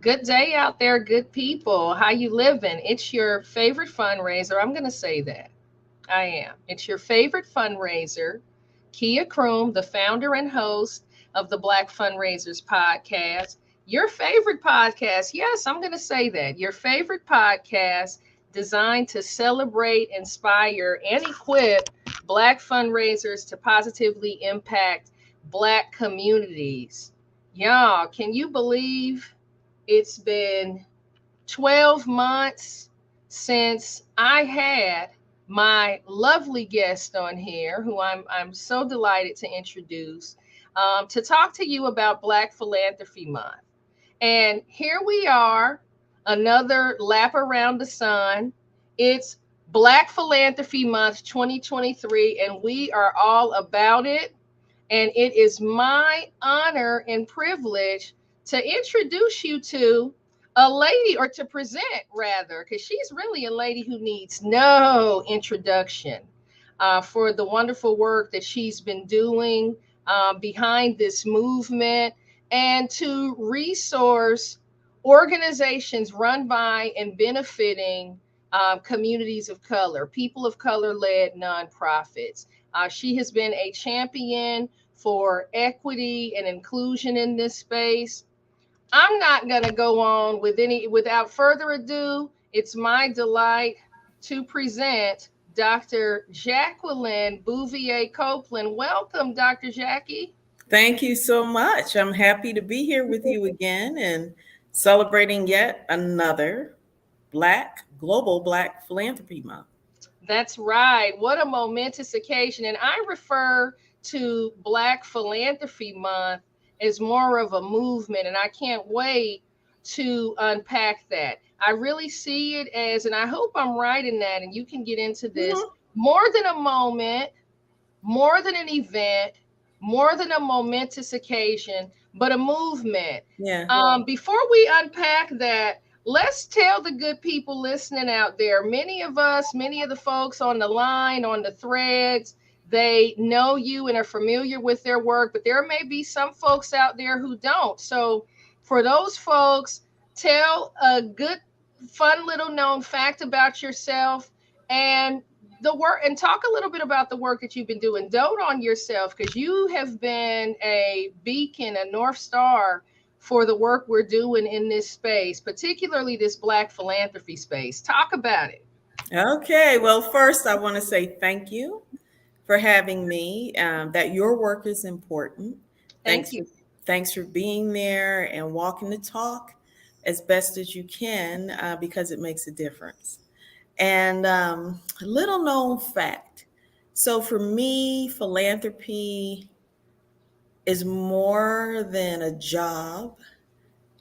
Good day out there, good people. How you living? It's your favorite fundraiser. I'm going to say that. I am. It's your favorite fundraiser, Kia Kroom, the founder and host of the Black Fundraisers Podcast. Your favorite podcast. Yes, I'm going to say that. Your favorite podcast designed to celebrate, inspire, and equip Black fundraisers to positively impact Black communities. Y'all, can you believe it's been 12 months since I had my lovely guest on here, who I'm so delighted to introduce, to talk to you about Black Philanthropy Month. And here we are, another lap around the sun. It's Black Philanthropy Month 2023, and we are all about it. And it is my honor and privilege to introduce you to a lady, or to present rather, because she's really a lady who needs no introduction for the wonderful work that she's been doing behind this movement and to resource organizations run by and benefiting communities of color, people of color led nonprofits. She has been a champion for equity and inclusion in this space. I'm not going to go on without further ado. It's my delight to present Dr. Jacqueline Bouvier Copeland. Welcome, Dr. Jackie. Thank you so much. I'm happy to be here with you again and celebrating yet another Global Black Philanthropy Month. That's right. What a momentous occasion. And I refer to Black Philanthropy Month as more of a movement, and I can't wait to unpack that. I really see it as, and I hope I'm right in that, and you can get into this, more than a moment, more than an event, more than a momentous occasion, but a movement. Before we unpack that, let's tell the good people listening out there, many of the folks on the line, on the threads, they know you and are familiar with their work, but there may be some folks out there who don't. So for those folks, tell a good, fun little known fact about yourself and the work, and talk a little bit about the work that you've been doing. Dote on yourself, because you have been a beacon, a North Star for the work we're doing in this space, particularly this Black philanthropy space. Talk about it. Okay. Well, first, I want to say thank you for having me, that your work is important. Thank you. Thanks for being there and walking the talk as best as you can, because it makes a difference. And a little known fact. So for me, philanthropy is more than a job.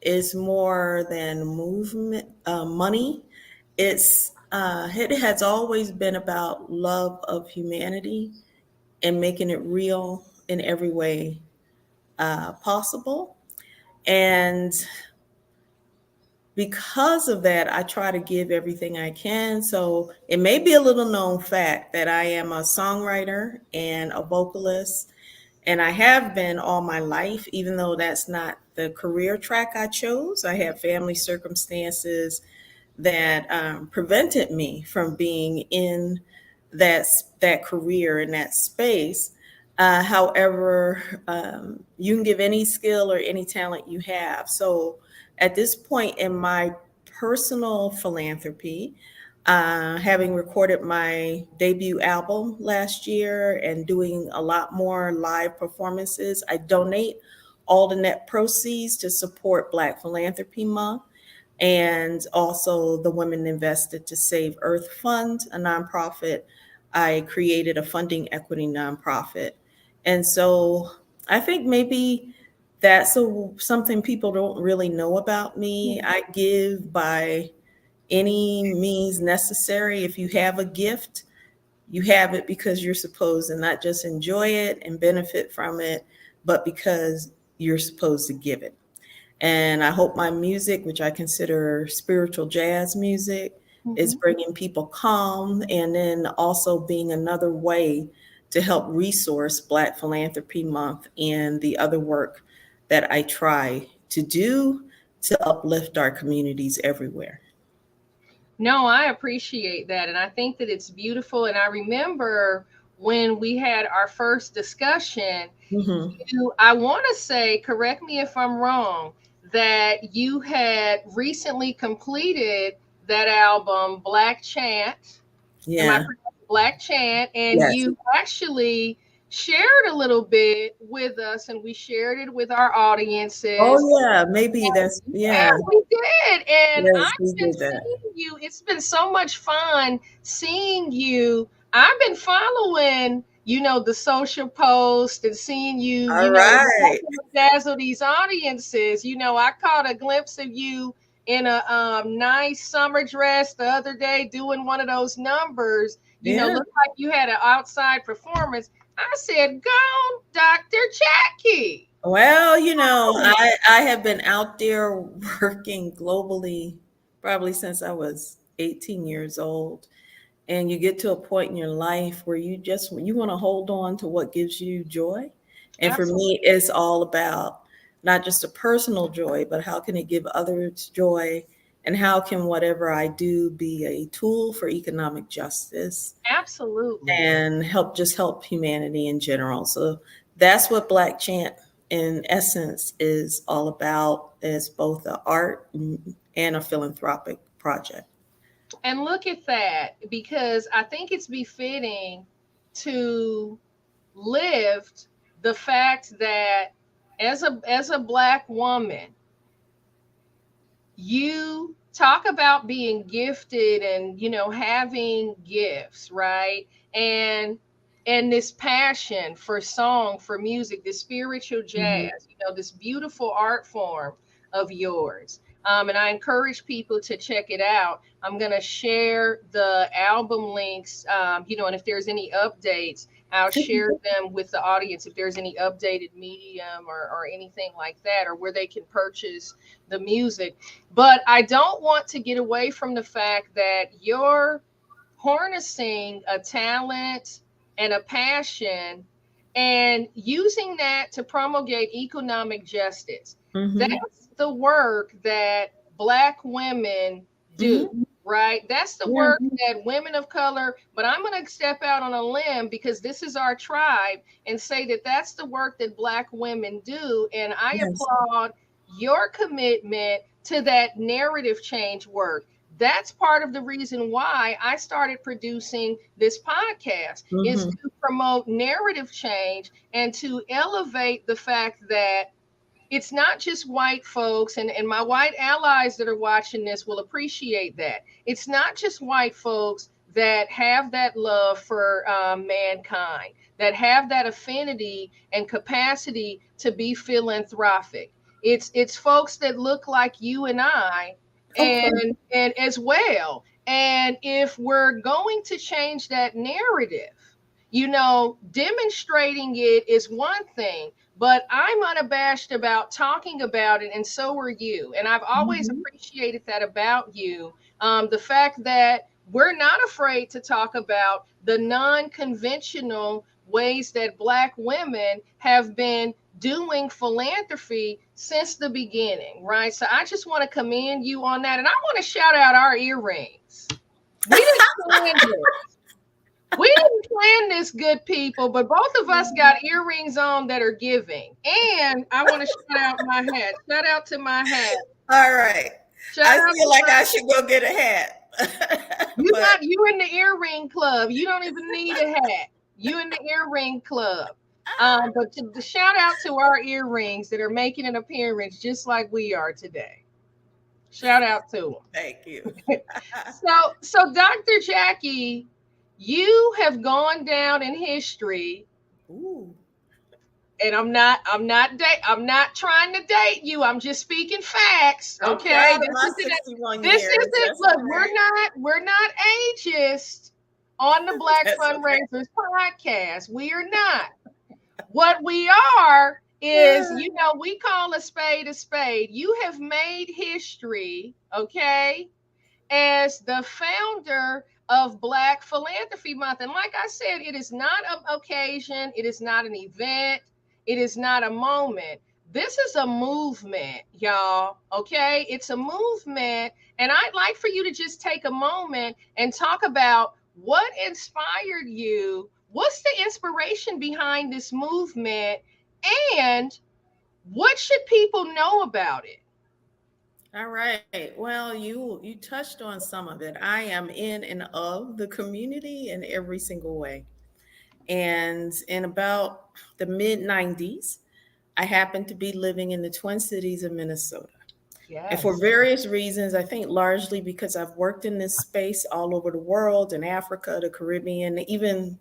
It's more than movement, money. It has always been about love of humanity and making it real in every way possible. And because of that, I try to give everything I can. So it may be a little known fact that I am a songwriter and a vocalist, and I have been all my life, even though that's not the career track I chose. I have family circumstances that prevented me from being in that career in that space. However, you can give any skill or any talent you have. So at this point in my personal philanthropy, having recorded my debut album last year and doing a lot more live performances, I donate all the net proceeds to support Black Philanthropy Month, and also the Women Invested to Save Earth Fund, a nonprofit. I created a funding equity nonprofit. And so I think maybe that's something people don't really know about me. I give by any means necessary. If you have a gift, you have it because you're supposed to not just enjoy it and benefit from it, but because you're supposed to give it. And I hope my music, which I consider spiritual jazz music, is bringing people calm, and then also being another way to help resource Black Philanthropy Month and the other work that I try to do to uplift our communities everywhere. No, I appreciate that. And I think that it's beautiful. And I remember when we had our first discussion, Mm-hmm. I want to say, correct me if I'm wrong, that you had recently completed that album, Black Chant. Am I Yeah. pronouncing Black Chant? And Yes. you actually shared a little bit with us, and we shared it with our audiences. Oh yeah, maybe that's Yeah, yeah. we did. And Yes, we I've been did that. seeing you. It's been so much fun seeing you. I've been following, the social post and seeing you, All right. dazzle these audiences. I caught a glimpse of you in a nice summer dress the other day doing one of those numbers. Yeah. Looked like you had an outside performance. I said, go, Dr. Jackie. Well, I have been out there working globally probably since I was 18 years old. And you get to a point in your life where you want to hold on to what gives you joy. And for Absolutely. me, it's all about not just a personal joy, but how can it give others joy? And how can whatever I do be a tool for economic justice Absolutely. and help humanity in general? So that's what Black Chant in essence is all about, as both an art and a philanthropic project. And look at that, because I think it's befitting to lift the fact that as a black woman, you talk about being gifted and having gifts, right? And this passion for song, for music, this spiritual Mhm. jazz, this beautiful art form of yours. And I encourage people to check it out. I'm going to share the album links, and if there's any updates, I'll share them with the audience if there's any updated medium or anything like that, or where they can purchase the music. But I don't want to get away from the fact that you're harnessing a talent and a passion and using that to promulgate economic justice. Mhm. That's the work that Black women do, Mhm. right? That's the Yeah. work that women of color, but I'm going to step out on a limb because this is our tribe and say that that's the work that Black women do. And I Yes. applaud your commitment to that narrative change work. That's part of the reason why I started producing this podcast, is Mhm. to promote narrative change and to elevate the fact that it's not just white folks, and my white allies that are watching this will appreciate that. It's not just white folks that have that love for mankind, that have that affinity and capacity to be philanthropic. It's folks that look like you and I, Okay. and as well. And if we're going to change that narrative, demonstrating it is one thing, but I'm unabashed about talking about it, and so are you. And I've always Mhm. appreciated that about you. The fact that we're not afraid to talk about the non conventional ways that Black women have been doing philanthropy since the beginning, right? So I just want to commend you on that. And I want to shout out our earrings. We didn't plan this. We didn't plan this, good people, but both of us got earrings on that are giving. And I want to shout out my hat. Shout out to my hat. All right. Shout I out feel to like my I should go get a hat. But you in the earring club. You don't even need a hat. You in the earring club. But to shout out to our earrings that are making an appearance just like we are today. Shout out to thank you. them. So Dr. Jackie, you have gone down in history, Ooh. and I'm not trying to date you. I'm just speaking facts. I'm Okay. proud of my 61 This years. isn't That's look, all right. we're not ageist on the Black That's okay. Fundraisers podcast. We are not. What we are is, we call a spade a spade. You have made history, okay, as the founder of Black Philanthropy Month. And like I said, it is not an occasion, it is not an event, it is not a moment, This is a movement, y'all. Okay. It's a movement. And I'd like for you to just take a moment and talk about what inspired you. What's the inspiration behind this movement? And what should people know about it? All right. Well, you touched on some of it. I am in and of the community in every single way. And in about the mid 90s, I happened to be living in the Twin Cities of Minnesota. And for Yes. various reasons, I think largely because I've worked in this space all over the world, in Africa, the Caribbean, even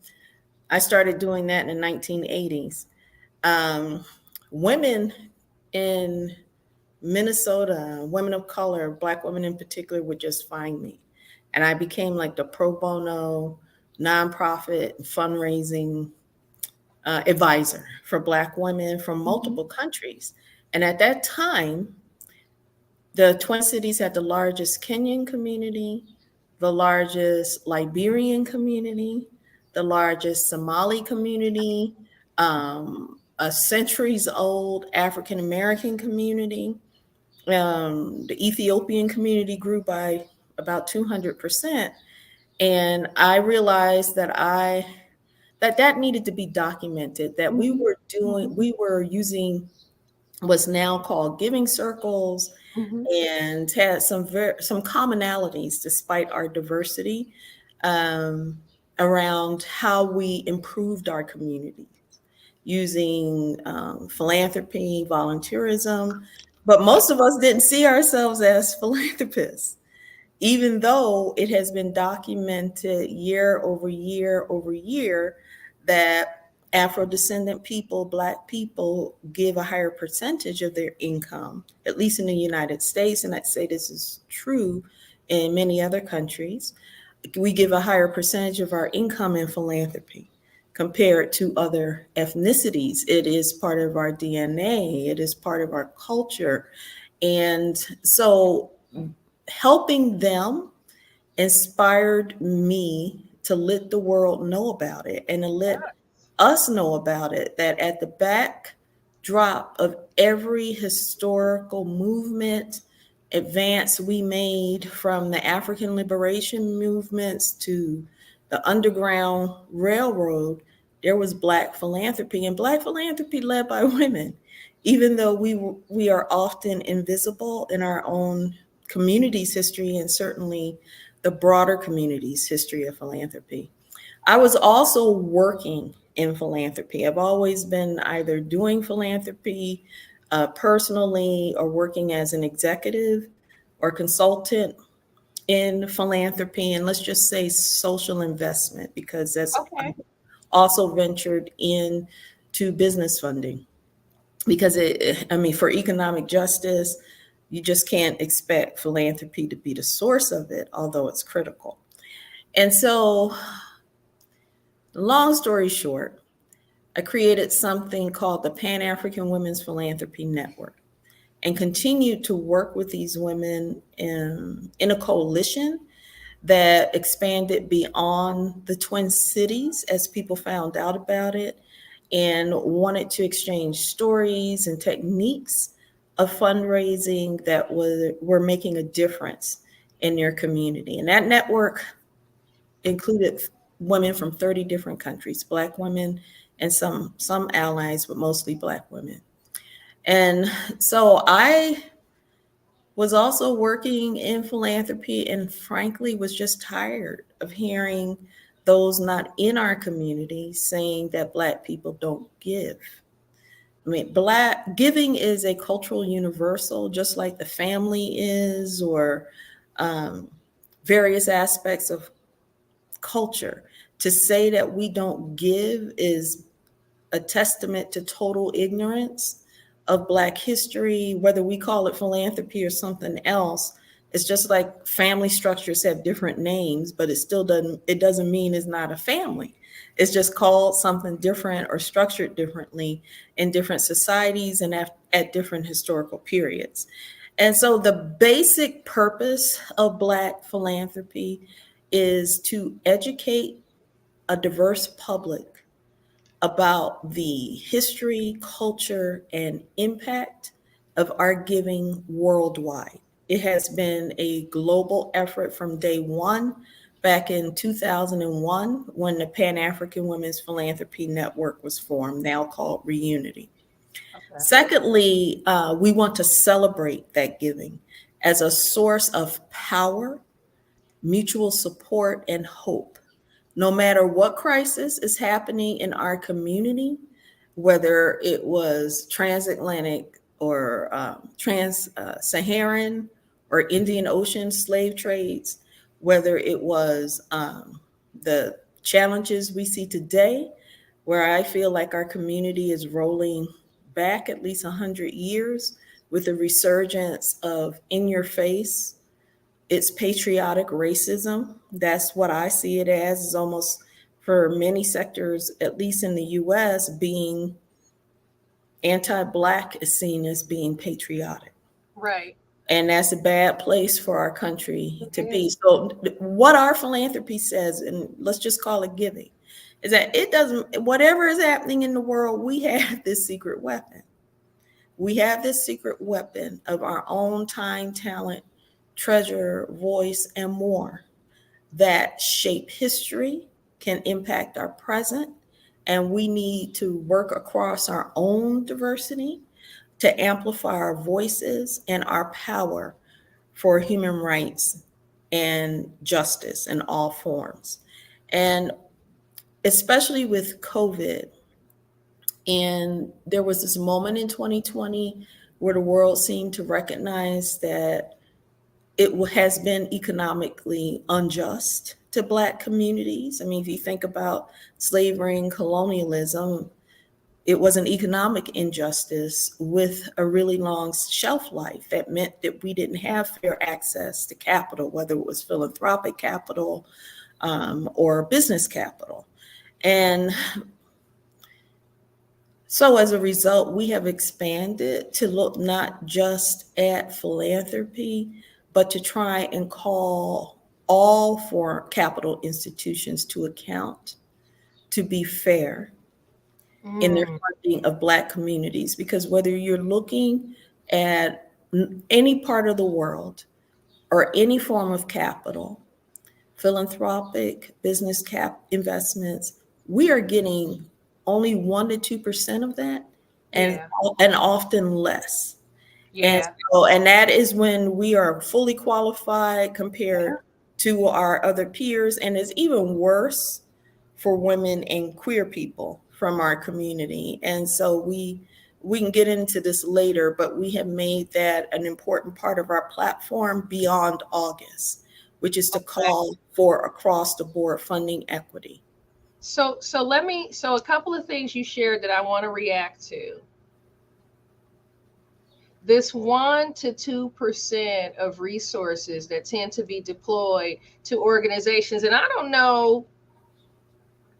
I started doing that in the 1980s. Um, Women in Minnesota, women of color, Black women in particular, would just find me. And I became like the pro bono nonprofit fundraising advisor for Black women from Mhm. multiple countries. And at that time, the Twin Cities had the largest Kenyan community, the largest Liberian community, the largest Somali community, a centuries old African American community. The Ethiopian community grew by about 200%. And I realized that needed to be documented, that Mhm. Mhm. we were using what's now called giving circles, Mhm. and had some commonalities despite our diversity, um, around how we improved our community using philanthropy, volunteerism. But most of us didn't see ourselves as philanthropists, even though it has been documented year over year over year that Afro descendant people, Black people, give a higher percentage of their income, at least in the United States. And I'd say this is true in many other countries. We give a higher percentage of our income in philanthropy compared to other ethnicities. It is part of our DNA, it is part of our culture. And so helping them inspired me to let the world know about it and to let us know about it, that at the backdrop of every historical movement, advance we made, from the African liberation movements to the Underground Railroad, there was Black philanthropy, and Black philanthropy led by women, even though we are often invisible in our own community's history, and certainly the broader community's history of philanthropy. I was also working in philanthropy. I've always been either doing philanthropy personally, or working as an executive or consultant in philanthropy, and let's just say social investment, because that's Okay. also ventured into business funding. Because I mean, for economic justice, you just can't expect philanthropy to be the source of it, although it's critical. And so, long story short, I created something called the Pan African Women's Philanthropy Network, and continued to work with these women in a coalition that expanded beyond the Twin Cities as people found out about it and wanted to exchange stories and techniques of fundraising that were making a difference in their community. And that network included women from 30 different countries, Black women and some allies, but mostly Black women. And so I was also working in philanthropy, and frankly was just tired of hearing those not in our community saying that Black people don't give. I mean, Black giving is a cultural universal, just like the family is, or um, various aspects of culture. To say that we don't give is a testament to total ignorance of Black history, whether we call it philanthropy or something else. It's just like family structures have different names, but it doesn't mean it's not a family. It's just called something different or structured differently in different societies and at different historical periods. And so the basic purpose of Black philanthropy is to educate a diverse public about the history, culture, and impact of our giving worldwide. It has been a global effort from day one, back in 2001, when the Pan African Women's Philanthropy Network was formed, now called Reunity. Okay. Secondly, we want to celebrate that giving as a source of power, mutual support, and hope. No matter what crisis is happening in our community, whether it was transatlantic or trans-Saharan or Indian Ocean slave trades, whether it was the challenges we see today, where I feel like our community is rolling back at least 100 years with the resurgence of in your face, it's patriotic racism. That's what I see it as, is almost for many sectors, at least in the US, being anti-Black is seen as being patriotic. Right. And that's a bad place for our country It to be. is. So, what our philanthropy says, and let's just call it giving, is that it doesn't, whatever is happening in the world, we have this secret weapon. We have this secret weapon of our own time, talent, treasure, voice, and more that shape history, can impact our present, and we need to work across our own diversity to amplify our voices and our power for human rights and justice in all forms. And especially with COVID, and there was this moment in 2020 where the world seemed to recognize that it has been economically unjust to Black communities. I mean, if you think about slavery and colonialism, it was an economic injustice with a really long shelf life that meant that we didn't have fair access to capital, whether it was philanthropic capital or business capital. And so as a result, we have expanded to look not just at philanthropy, but to try and call all foreign capital institutions to account, to be fair in their Mm, funding of Black communities. Because whether you're looking at any part of the world or any form of capital, philanthropic, business cap investments, we are getting only 1 to 2% of that, and yeah. and often less. And Yeah. so, and that is when we are fully qualified Yeah. compared to our other peers, and it's even worse for women and queer people from our community. And so we can get into this later, but we have made that an important part of our platform beyond August, which is to Okay. call for across the board funding equity. So a couple of things you shared that I want to react to. This 1 to 2% of resources that tend to be deployed to organizations, and I don't know,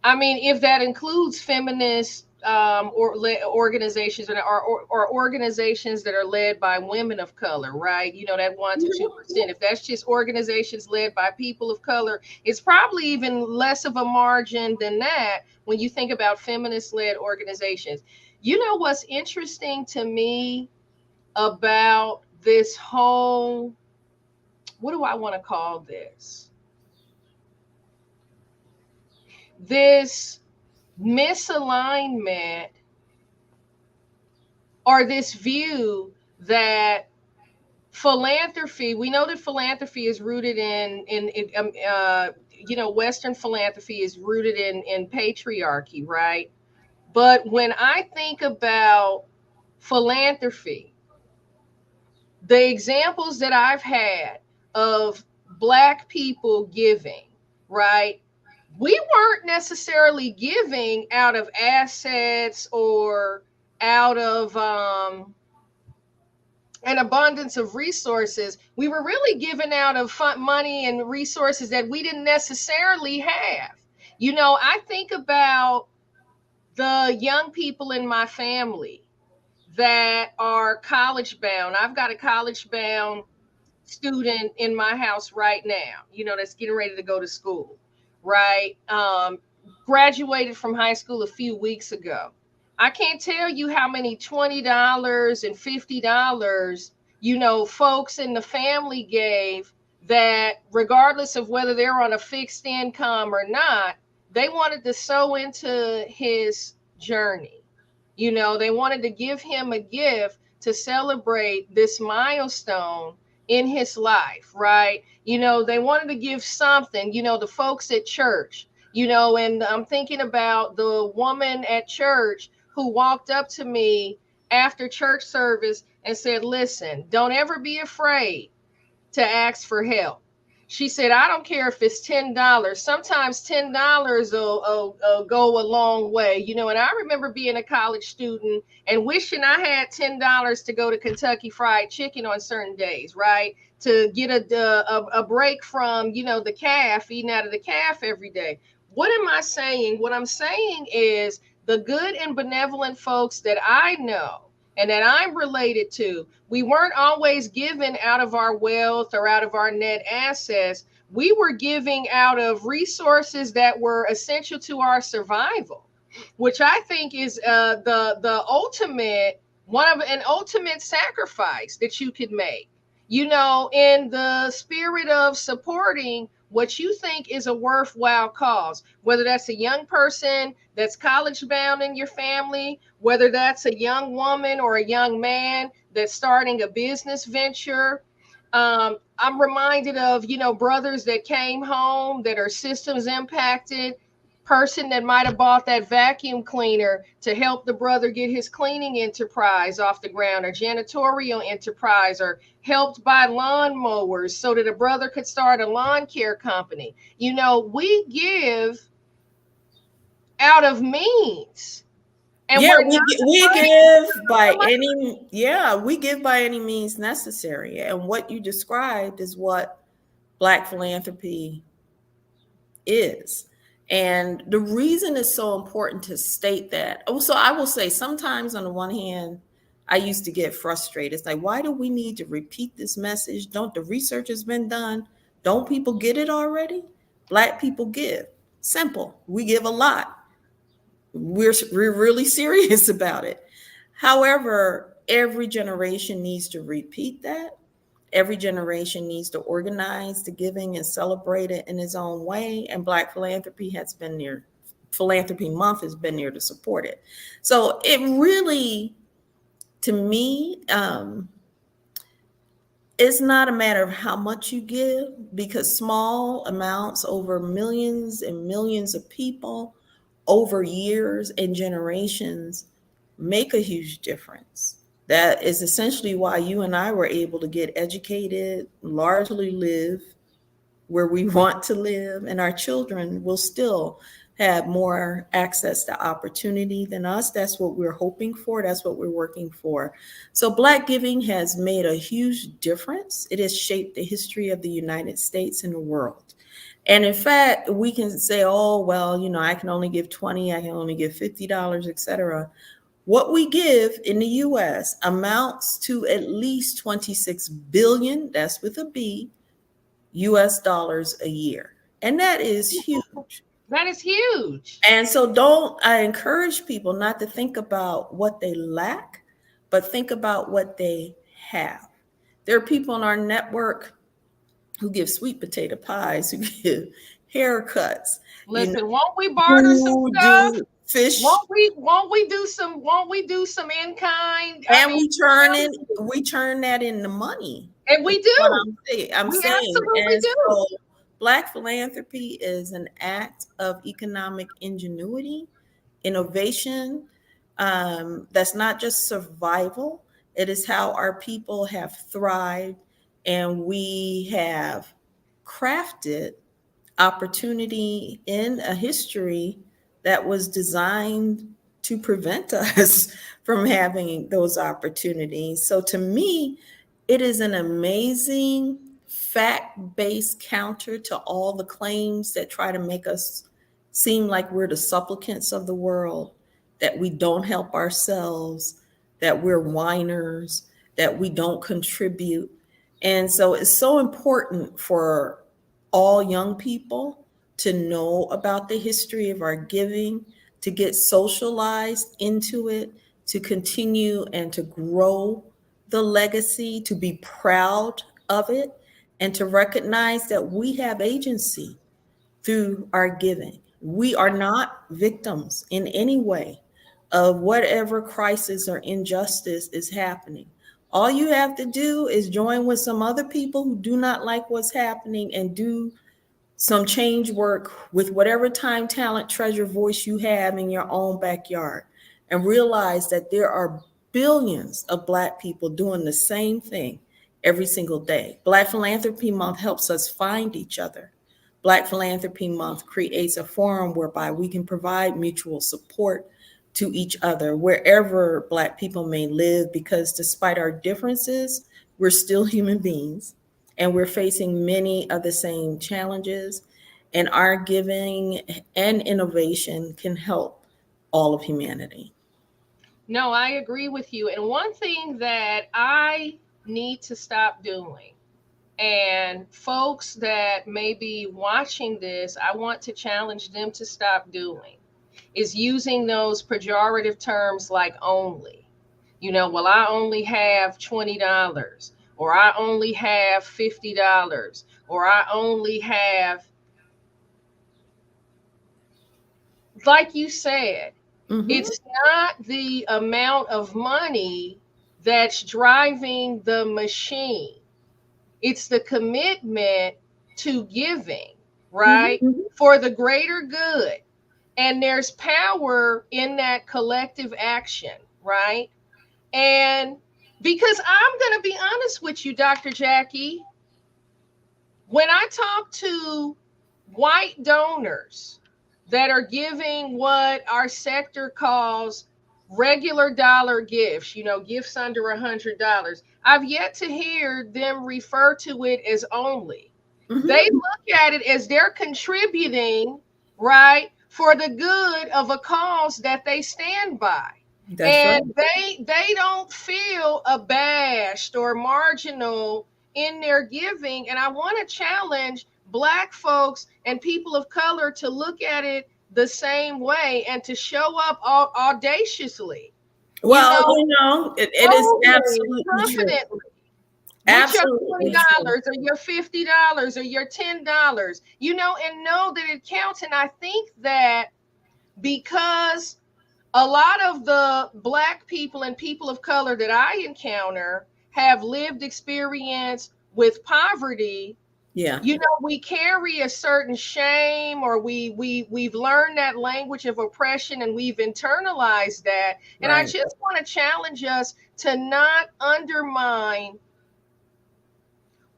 I mean, if that includes feminist organizations or organizations that are led by women of color, right? You know, that 1 to 2%. If that's just organizations led by people of color, it's probably even less of a margin than that when you think about feminist led organizations. You know what's interesting to me about this whole, what do I want to call this? This misalignment or this view that philanthropy, we know that philanthropy is rooted in Western philanthropy is rooted in patriarchy, right? But when I think about philanthropy, the examples that I've had of Black people giving, right? We weren't necessarily giving out of assets or out of an abundance of resources. We were really giving out of money and resources that we didn't necessarily have. You know, I think about the young people in my family that are college bound. I've got a college bound student in my house right now, you know, that's getting ready to go to school, right? graduated from high school a few weeks ago. I can't tell you how many $20 and $50, folks in the family gave, that regardless of whether they're on a fixed income or not, they wanted to sow into his journey. They wanted to give him a gift to celebrate this milestone in his life, right? They wanted to give something, the folks at church, and I'm thinking about the woman at church who walked up to me after church service and said, listen, don't ever be afraid to ask for help. She said, I don't care if it's $10. Sometimes $10 will go a long way. And I remember being a college student and wishing I had $10 to go to Kentucky Fried Chicken on certain days, right? To get a break from, the calf, eating out of the calf every day. What am I saying? What I'm saying is the good and benevolent folks that I know and that I'm related to, we weren't always given out of our wealth or out of our net assets. We were giving out of resources that were essential to our survival, which I think is the ultimate an ultimate sacrifice that you could make. In the spirit of supporting what you think is a worthwhile cause, whether that's a young person that's college bound in your family, whether that's a young woman or a young man that's starting a business venture. I'm reminded of, brothers that came home that are systems impacted, person that might have bought that vacuum cleaner to help the brother get his cleaning enterprise off the ground, or janitorial enterprise, or helped buy lawn mowers so that a brother could start a lawn care company. We give out of means. And Yeah, we're not we afraid give by to we give by any means necessary. And what you described is what Black philanthropy is. And the reason it's so important to state that. Also, I will say sometimes on the one hand, I used to get frustrated. It's like, why do we need to repeat this message? Don't the research has been done? Don't people get it already? Black people give. Simple. We give a lot. We're really serious about it. However, every generation needs to repeat that. Every generation needs to organize the giving and celebrate it in its own way. And Black philanthropy has been there. Philanthropy Month has been there to support it. So it really, to me, it's not a matter of how much you give, because small amounts over millions and millions of people over years and generations make a huge difference. That is essentially why you and I were able to get educated, largely live where we want to live, and our children will still have more access to opportunity than us. That's what we're hoping for. That's what we're working for. So Black giving has made a huge difference. It has shaped the history of the United States and the world. And in fact, we can say, oh, well, I can only give 20, I can only give $50, etc. What we give in the US amounts to at least 26 billion, that's with a B, US dollars a year. And that is huge. That is huge. And so I encourage people not to think about what they lack, but think about what they have. There are people in our network who give sweet potato pies, who give haircuts. Listen, won't we barter some stuff? Fish. Won't we do some in kind? And we turn that into money. And we do. I'm saying. Absolutely do. So Black philanthropy is an act of economic ingenuity, innovation. That's not just survival. It is how our people have thrived, and we have crafted opportunity in a history that was designed to prevent us from having those opportunities. So to me, it is an amazing fact-based counter to all the claims that try to make us seem like we're the supplicants of the world, that we don't help ourselves, that we're whiners, that we don't contribute. And so it's so important for all young people to know about the history of our giving, to get socialized into it, to continue and to grow the legacy, to be proud of it, and to recognize that we have agency through our giving. We are not victims in any way of whatever crisis or injustice is happening. All you have to do is join with some other people who do not like what's happening and do some change work with whatever time, talent, treasure, voice you have in your own backyard, and realize that there are billions of Black people doing the same thing every single day. Black Philanthropy Month helps us find each other. Black Philanthropy Month creates a forum whereby we can provide mutual support to each other wherever Black people may live, because despite our differences, we're still human beings and we're facing many of the same challenges, and our giving and innovation can help all of humanity. No, I agree with you. And one thing that I need to stop doing, and folks that may be watching this, I want to challenge them to stop doing, is using those pejorative terms like only. Well, I only have $20, or I only have $50, or I only have, like you said, it's not the amount of money that's driving the machine. It's the commitment to giving, right? For the greater good. And there's power in that collective action, right? And because I'm going to be honest with you, Dr. Jackie, when I talk to white donors that are giving what our sector calls regular dollar gifts, gifts under $100, I've yet to hear them refer to it as only. They look at it as they're contributing, right, for the good of a cause that they stand by. That's right. They don't feel abashed or marginal in their giving. And I want to challenge Black folks and people of color to look at it the same way and to show up audaciously. Well, it is absolutely confidently true. Absolutely. Your $20 or your $50 or your $10, and know that it counts. And I think that because a lot of the Black people and people of color that I encounter have lived experience with poverty. Yeah. We carry a certain shame, or we've learned that language of oppression, and we've internalized that. And I just want to challenge us to not undermine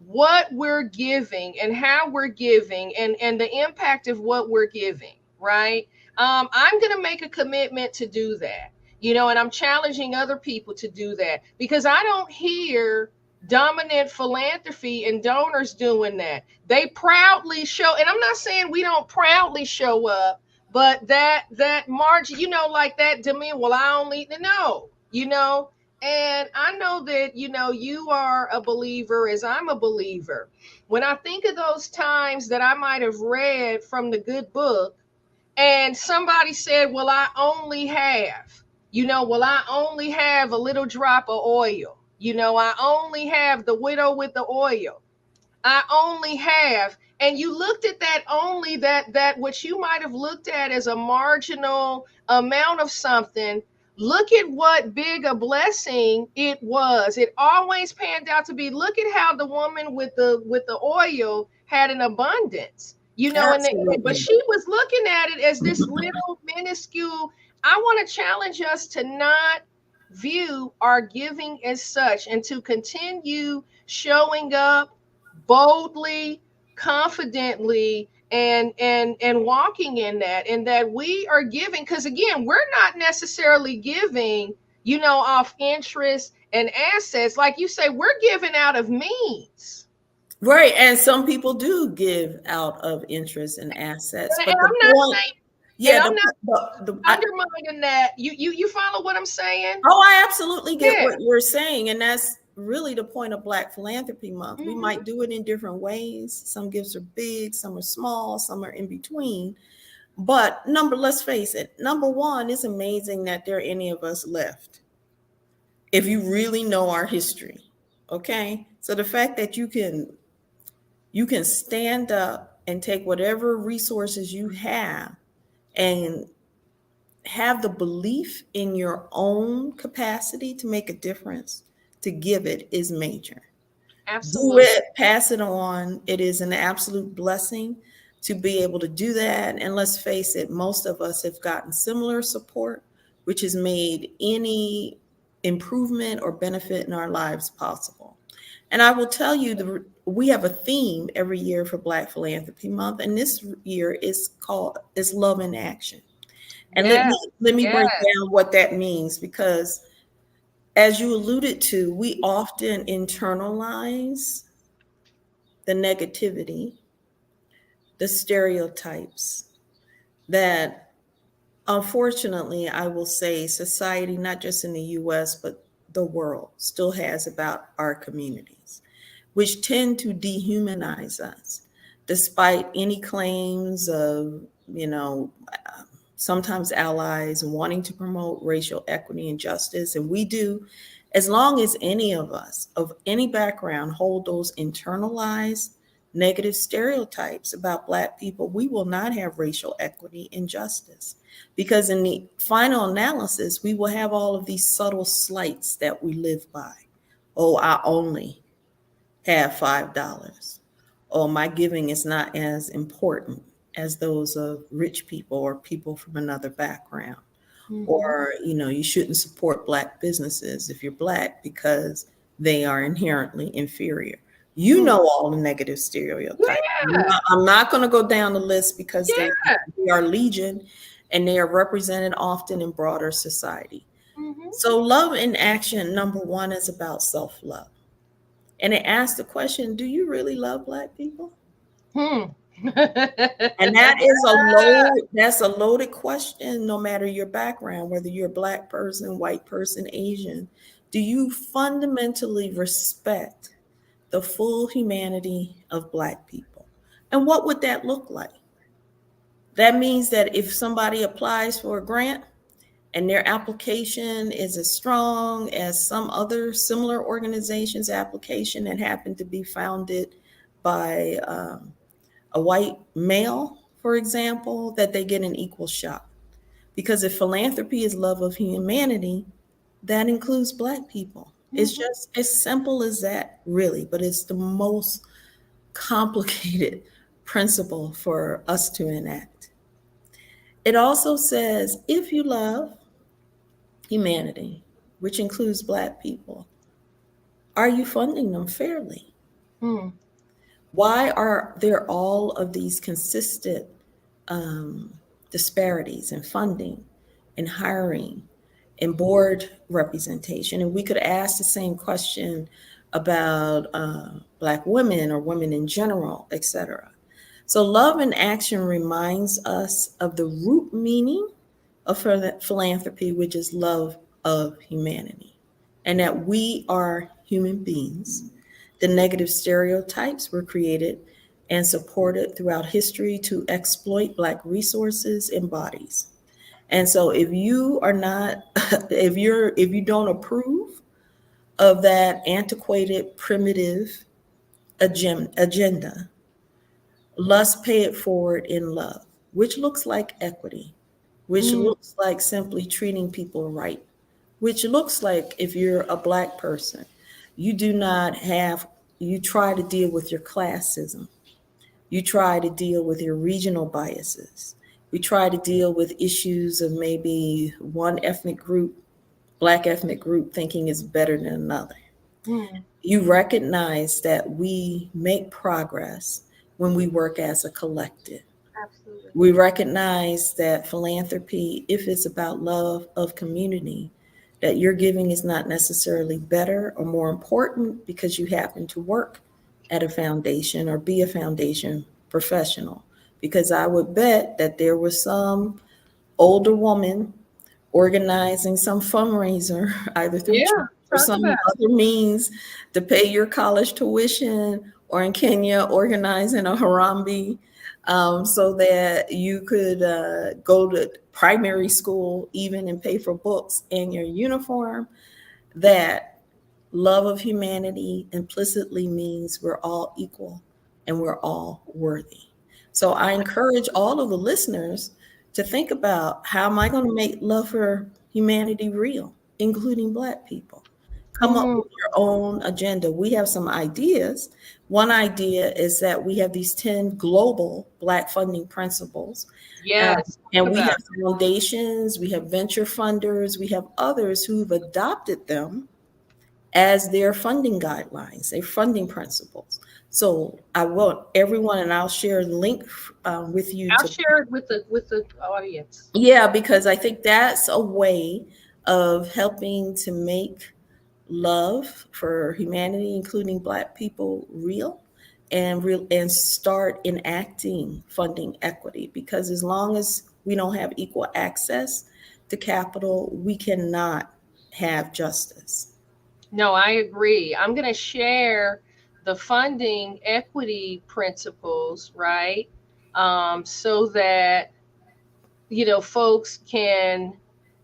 what we're giving and how we're giving and the impact of what we're giving, right? I'm going to make a commitment to do that, and I'm challenging other people to do that, because I don't hear dominant philanthropy and donors doing that. They proudly show, and I'm not saying we don't proudly show up, but that margin, like that demeanor, well, I only know, and I know that, you are a believer as I'm a believer. When I think of those times that I might have read from the good book, and somebody said, well, I only have, I only have a little drop of oil. I only have the widow with the oil. I only have, and you looked at that only, that which you might have looked at as a marginal amount of something. Look at what big a blessing it was. It always panned out to be. Look at how the woman with the oil had an abundance, but she was looking at it as this little minuscule. I want to challenge us to not view our giving as such, and to continue showing up boldly, confidently, and walking in that, and that we are giving, because again, we're not necessarily giving, off interest and assets. Like you say, we're giving out of means. Right. And some people do give out of interest and assets. And I'm not saying, yeah, I'm not undermining that. You follow what I'm saying? Oh, I absolutely get what you're saying. And that's really the point of Black Philanthropy Month. We Mhm. might do it in different ways. Some gifts are big, some are small, some are in between. But let's face it, number one, it's amazing that there are any of us left. If you really know our history, okay? So the fact that you can stand up and take whatever resources you have and have the belief in your own capacity to make a difference, to give it, is major. Do Absolutely. it, pass it on. It is an absolute blessing to be able to do that. And let's face it, most of us have gotten similar support, which has made any improvement or benefit in our lives possible. And I will tell you, we have a theme every year for Black Philanthropy Month, and this year is Love in Action. And let Yes. me let me break Yes. down what that means, because as you alluded to, we often internalize the negativity, the stereotypes that, unfortunately, I will say society, not just in the US, but the world, still has about our communities, which tend to dehumanize us, despite any claims of, sometimes allies wanting to promote racial equity and justice. And we do, as long as any of us of any background hold those internalized negative stereotypes about Black people, we will not have racial equity and justice. Because in the final analysis, we will have all of these subtle slights that we live by. Oh, I only have $5. Oh, my giving is not as important as those of rich people or people from another background. Mhm. Or, you shouldn't support Black businesses if you're Black because they are inherently inferior. You Mm. know all the negative stereotypes. Yeah. I'm not going to go down the list because Yeah. they are legion, and they are represented often in broader society. Mhm. So, love in action, number one, is about self love. And it asks the question, do you really love Black people? Hmm. And that's a loaded question, no matter your background, whether you're a Black person, white person, Asian. Do you fundamentally respect the full humanity of Black people? And what would that look like? That means that if somebody applies for a grant and their application is as strong as some other similar organization's application that happened to be founded by a white male, for example, that they get an equal shot. Because if philanthropy is love of humanity, that includes Black people. It's Mhm. just as simple as that, really, but it's the most complicated principle for us to enact. It also says if you love humanity, which includes Black people, are you funding them fairly? Hmm. Why are there all of these consistent um, disparities in funding, in hiring, in board representation? And we could ask the same question about Black women or women in general, et cetera. So, love in action reminds us of the root meaning of philanthropy, which is love of humanity, and that we are human beings. The negative stereotypes were created and supported throughout history to exploit Black resources and bodies. And so if you are not, if you don't approve of that antiquated, primitive agenda, let's pay it forward in love, which looks like equity, which Mm. looks like simply treating people right, which looks like if you're a Black person, you do not have, you try to deal with your classism. You try to deal with your regional biases. We try to deal with issues of maybe one ethnic group, Black ethnic group, thinking is better than another. Mm. You recognize that we make progress when we work as a collective. Absolutely. We recognize that philanthropy, if it's about love of community, that your giving is not necessarily better or more important because you happen to work at a foundation or be a foundation professional. Because I would bet that there was some older woman organizing some fundraiser, either through church Yeah. or Talk some about it. other means to pay your college tuition, or in Kenya, organizing a Harambee, so that you could go to primary school even and pay for books and your uniform. That love of humanity implicitly means we're all equal and we're all worthy. So I encourage all of the listeners to think about, how am I going to make love for humanity real, including Black people? Come up Mm, with your own agenda. We have some ideas. One idea is that we have these 10 global Black funding principles. yes, talk And we about have it. foundations, we have venture funders, we have others who've adopted them as their funding guidelines, their funding principles. So I want everyone, and I'll share a link with you I'll to, share it with the audience. yeah, because I think that's a way of helping to make love for humanity, including Black people, real, and start enacting funding equity. Because as long as we don't have equal access to capital, we cannot have justice. No, I agree. I'm going to share the funding equity principles, right? So that, folks can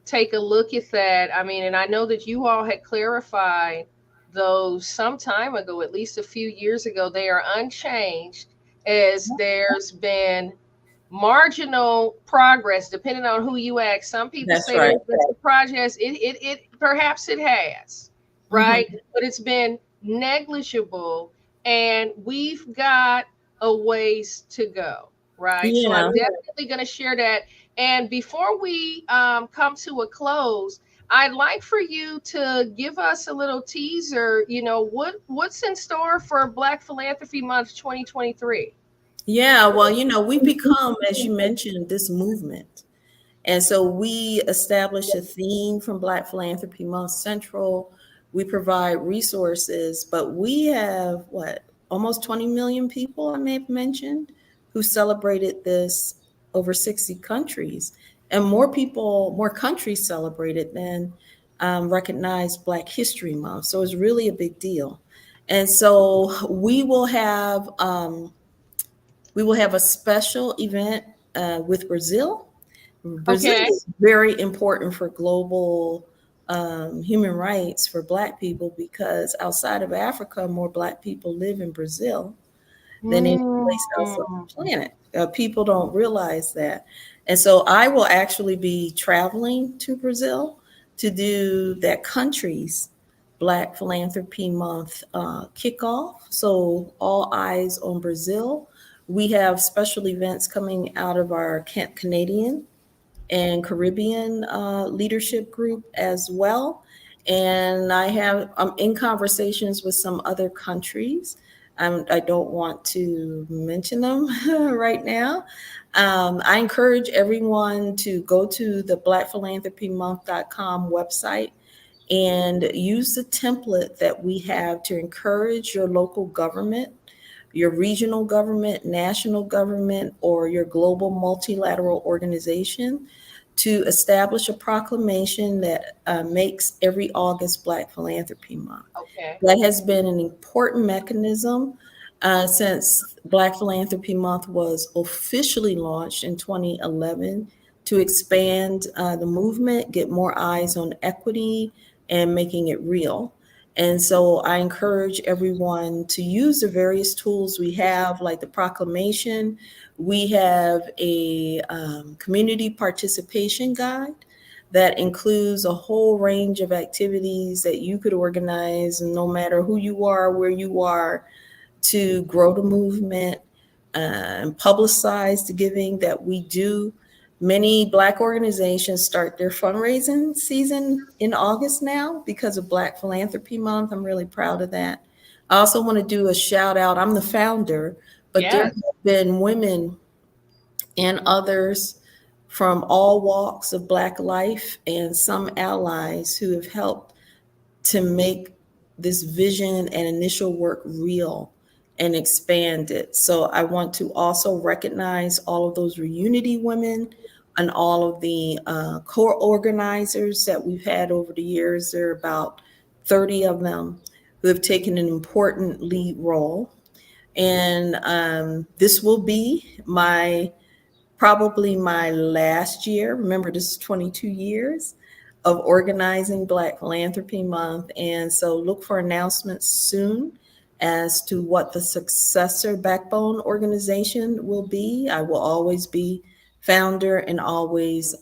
take a look at that. I mean, and I know that you all had clarified those some time ago, at least a few years ago. They are unchanged, as there's been marginal progress depending on who you ask. Some people That's say right. there's been some progress. It perhaps it has, right? Mhm. But it's been negligible, and we've got a ways to go, right? So I'm Yeah. definitely going to share that. And before we come to a close, I'd like for you to give us a little teaser. What's in store for Black Philanthropy Month 2023? Yeah. Well, we've become, as you mentioned, this movement. And so we established a theme from Black Philanthropy Month Central. We provide resources, but we have almost 20 million people, I may have mentioned, who celebrated this over 60 countries. And more people, more countries celebrated than recognized Black History Month. So it's really a big deal. And so we will have a special event with Brazil. Brazil Okay. is very important for global human rights for Black people, because outside of Africa, more Black people live in Brazil than any place else on Mm. the planet. People don't realize that. And so I will actually be traveling to Brazil to do that country's Black Philanthropy Month kickoff. So all eyes on Brazil. We have special events coming out of our Canadian and Caribbean leadership group as well. And I'm in conversations with some other countries. I don't want to mention them right now. I encourage everyone to go to the blackphilanthropymonth.com website and use the template that we have to encourage your local government, your regional government, national government, or your global multilateral organization to establish a proclamation that makes every August Black Philanthropy Month. Okay. That has been an important mechanism since Black Philanthropy Month was officially launched in 2011 to expand the movement, get more eyes on equity, and making it real. And so I encourage everyone to use the various tools we have, like the proclamation. We have a community participation guide that includes a whole range of activities that you could organize, and no matter who you are, where you are, to grow the movement and publicize the giving that we do. Many Black organizations start their fundraising season in August now because of Black Philanthropy Month. I'm really proud of that. I also want to do a shout out. I'm the founder, but there have Yes. been women and others from all walks of Black life and some allies who have helped to make this vision and initial work real and expand it. So I want to also recognize all of those Reunity women and all of the core organizers that we've had over the years. There are about 30 of them who have taken an important lead role. And this will be probably my last year. Remember, this is 22 years of organizing Black Philanthropy Month. And so look for announcements soon as to what the successor backbone organization will be. I will always be founder and always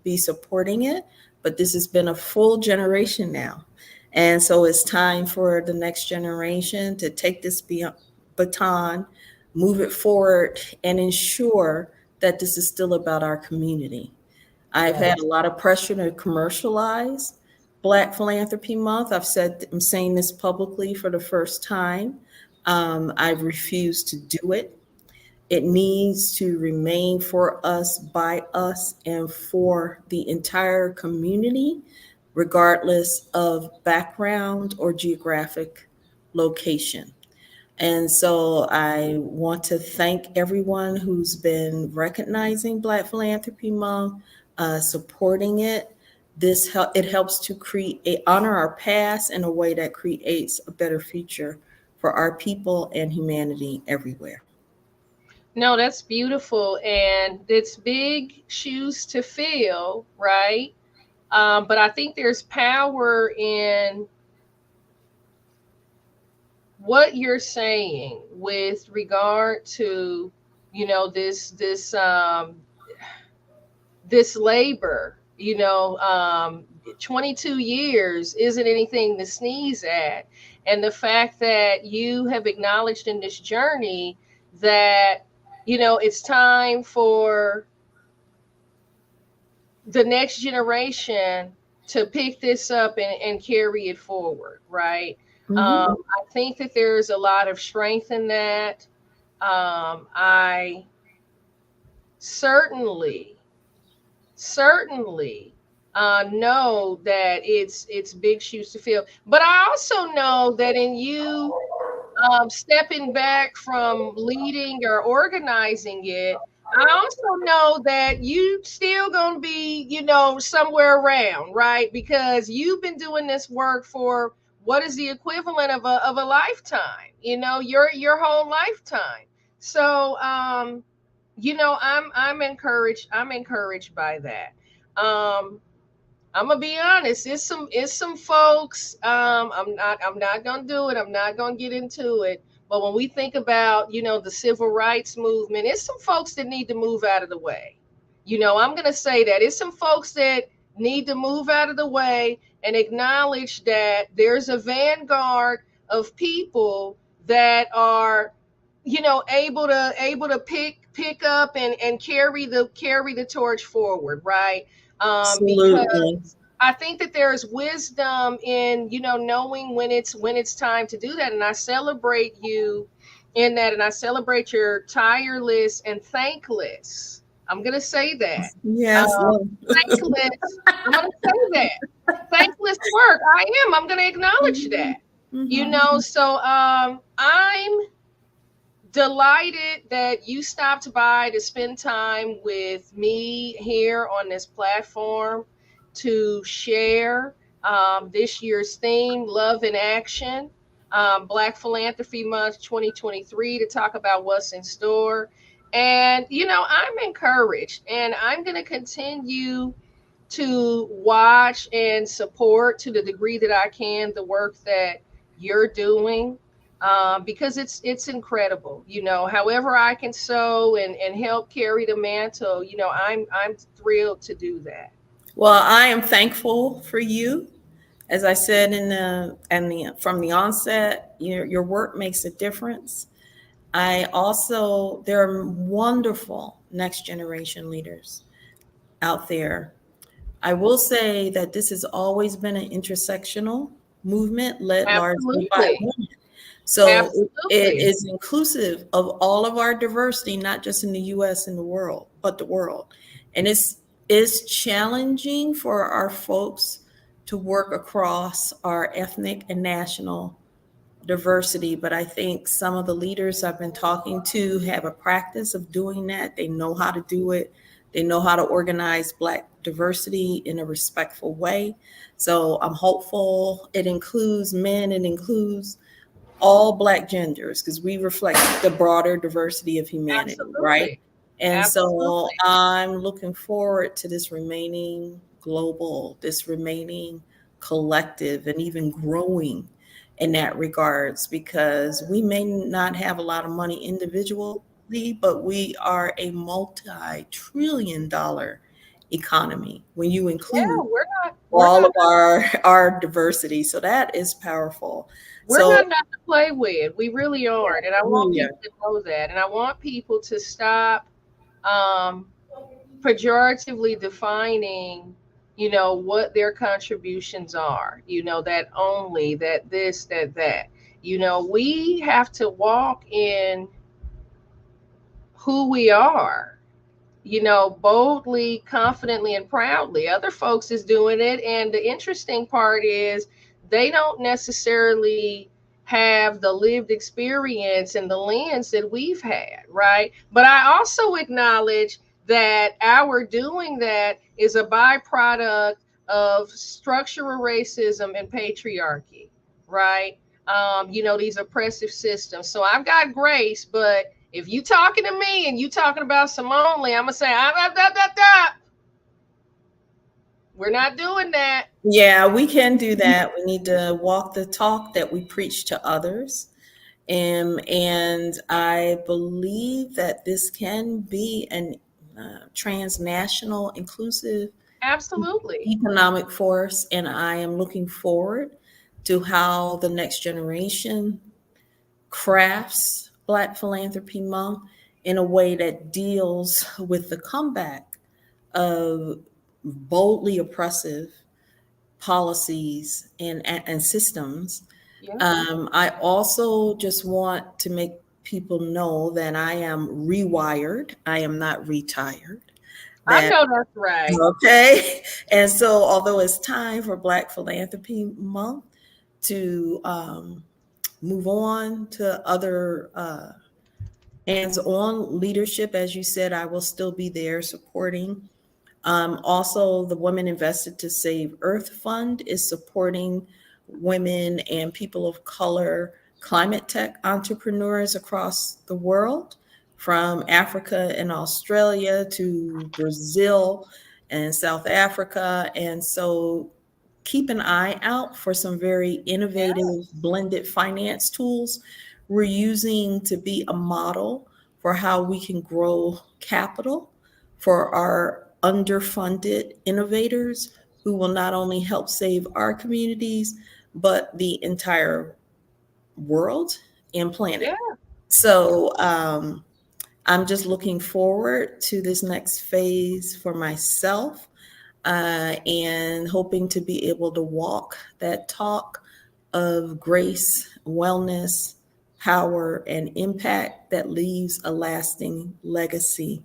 be supporting it. But this has been a full generation now. And so it's time for the next generation to take this baton, move it forward, and ensure that this is still about our community. I've had a lot of pressure to commercialize Black Philanthropy Month. I'm saying this publicly for the first time. I've refused to do it. It needs to remain for us, by us, and for the entire community, regardless of background or geographic location. And so I want to thank everyone who's been recognizing Black Philanthropy Month, supporting it. It helps to honor our past in a way that creates a better future for our people and humanity everywhere. No, that's beautiful. And it's big shoes to fill, right? But I think there's power in what you're saying with regard to, this labor, 22 years isn't anything to sneeze at. And the fact that you have acknowledged in this journey that, it's time for the next generation to pick this up and carry it forward, right? Mm-hmm. I think that there's a lot of strength in that. I certainly know that it's big shoes to fill, but I also know that in you stepping back from leading or organizing it, I also know that you still gonna be, somewhere around, right? Because you've been doing this work for what is the equivalent of a lifetime, your whole lifetime. So I'm encouraged. I'm encouraged by that. I'm gonna be honest. It's some folks. I'm not gonna do it. I'm not gonna get into it. But when we think about, the civil rights movement, it's some folks that need to move out of the way. I'm gonna say that it's some folks that need to move out of the way and acknowledge that there's a vanguard of people that are, able to pick up and carry the torch forward, right? Because I think that there is wisdom in, knowing when it's time to do that. And I celebrate you in that, and I celebrate your tireless and thankless. I'm going to say that. Yes. Thankless. I'm going to say that. Thankless work. I'm going to acknowledge that. Mm-hmm. So I'm delighted that you stopped by to spend time with me here on this platform to share this year's theme, Love in Action, Black Philanthropy Month 2023, to talk about what's in store. And, I'm encouraged, and I'm going to continue to watch and support to the degree that I can the work that you're doing. Because it's incredible, however I can sew and help carry the mantle, I'm thrilled to do that. Well, I am thankful for you. As I said from the onset, your work makes a difference. There are wonderful next generation leaders out there. I will say that this has always been an intersectional movement led largely by Absolutely. women. So it Absolutely. is inclusive of all of our diversity, not just in the US and the world, but the world. And it's challenging for our folks to work across our ethnic and national diversity. But I think some of the leaders I've been talking to have a practice of doing that. They know how to do it. They know how to organize Black diversity in a respectful way. So I'm hopeful. It includes men, it includes all Black genders because we reflect the broader diversity of humanity, right? Absolutely. And so Absolutely. I'm looking forward to this remaining global, this remaining collective, and even growing in that regards because we may not have a lot of money individually, but we are a multi-trillion dollar economy when you Yeah, include we're all not of our diversity. So that is powerful. we're So not nothing to play with. We really aren't. And I want yeah, people to know that. And I want people to stop um, pejoratively defining, what their contributions are, that only, that this, that, that. We have to walk in who we are, boldly, confidently, and proudly. Other folks is doing it. And the interesting part is they don't necessarily have the lived experience and the lens that we've had, right? But I also acknowledge that our doing that is a byproduct of structural racism and patriarchy, right? These oppressive systems. So I've got grace, but if you talking to me and you talking about some only, I'm gonna say, we're not doing that. yeah, we can do that. We need to walk the talk that we preach to others. And I believe that this can be an transnational, inclusive Absolutely. economic force. And I am looking forward to how the next generation crafts Black Philanthropy Month in a way that deals with the comeback of boldly oppressive policies and systems. Yeah. I also just want to make people know that I am rewired. I am not retired. I That know that's right. okay. And so, although it's time for Black Philanthropy Month to move on to other hands-on leadership, as you said, I will still be there supporting. Also, the Women Invested to Save Earth Fund is supporting women and people of color climate tech entrepreneurs across the world, from Africa and Australia to Brazil and South Africa. And so keep an eye out for some very Yeah. innovative blended finance tools we're using to be a model for how we can grow capital for our underfunded innovators who will not only help save our communities, but the entire world and planet. Yeah. So I'm just looking forward to this next phase for myself and hoping to be able to walk that talk of grace, wellness, power, and impact that leaves a lasting legacy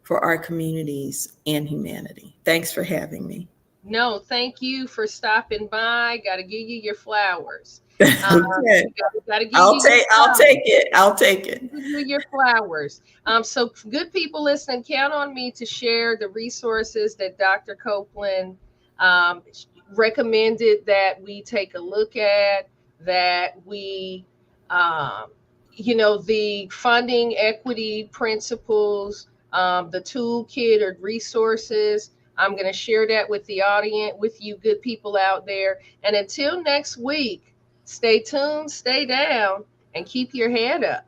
for our communities and humanity. Thanks for having me. No, thank you for stopping by. Got to give you your flowers. Okay. Got to give you your I'll flowers. take it. I'll take it. Give you your flowers. So good people listening, count on me to share the resources that Dr. Copeland um, recommended that we take a look at, that we, um, the funding equity principles, the toolkit or resources. I'm going to share that with the audience, with you good people out there. And until next week, stay tuned, stay down, and keep your head up.